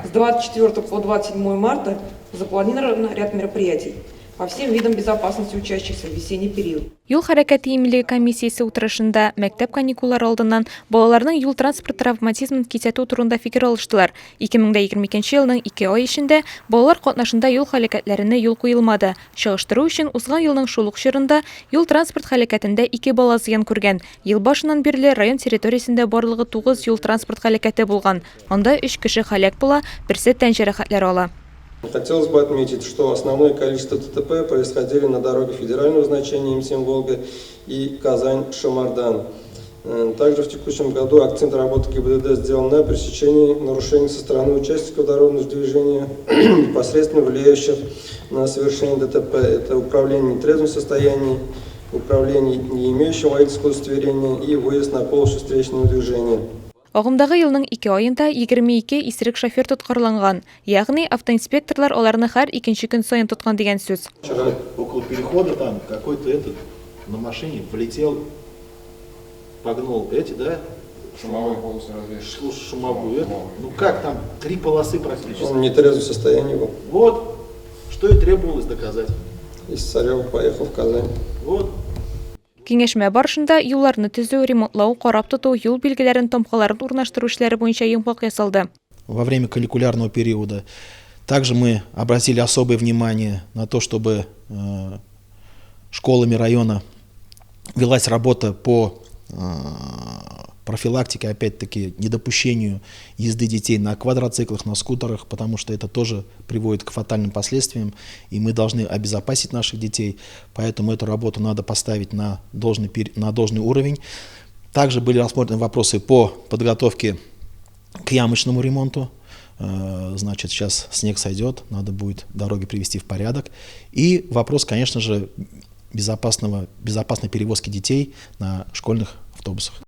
С 24 по 27 марта запланирован ряд мероприятий по всем видам безопасности учащихся в весенний период. Юл хәрәкәте имлеге комиссиясе утырышында мәктәп каникуллары алдыннан балаларның юл транспорт травматизмын кисәтү турында фикер алыштылар. 2022 елның 2 ай эчендә балалар катнашында юл хәрәкәтләренә юл куелмады. Чыгыштыру өчен узган елның шул ук чорында юл транспорт хәрәкәтендә 2 бала зыян күргән. Ел башыннан бирле район территориясендә барлыгы 9 юл транспорт хәрәкәте булган. Анда 3 кеше һәлак була, берсе тән җәрәхәтләре ала. Хотелось бы отметить, что основное количество ДТП происходили на дороге федерального значения М7 Волга и Казань-Шамардан. Также в текущем году акцент работы ГИБДД сделан на пресечении нарушений со стороны участников дорожного движения, непосредственно влияющих на совершение ДТП. Это управление в нетрезвом состоянии, управление не имеющим водительского удостоверения и выезд на полосу встречного движения. Агымдагы елның 2 айында 22 исерек шофер тоткарланган. Ягъни автоинспекторлар аларны һәр икенче көн саен тоткан дигән сүз. Вчера около перехода там какой-то этот на машине влетел, погнул эти, да? Шумовую полосу развешивал. Шумовую. Ну как там, 3 полосы практически. Он в нетрезвом состоянии был. Вот, что и требовалось доказать. Из Царева поехал в Казань. Вот. Киңәшмә барышында юлларны төзү, ремонтлау, карап тоту, юл билгеләрен, тамгаларын урнаштыру эшләре буенча йомгак ясалды. Во время каникулярного периода также мы обратили особое внимание на то, чтобы школами района велась работа по профилактике, опять-таки, недопущению езды детей на квадроциклах, на скутерах, потому что это тоже приводит к фатальным последствиям, и мы должны обезопасить наших детей, поэтому эту работу надо поставить на должный уровень. Также были рассмотрены вопросы по подготовке к ямочному ремонту. Значит, сейчас снег сойдет, надо будет дороги привести в порядок. И вопрос, конечно же, безопасной перевозки детей на школьных автобусах.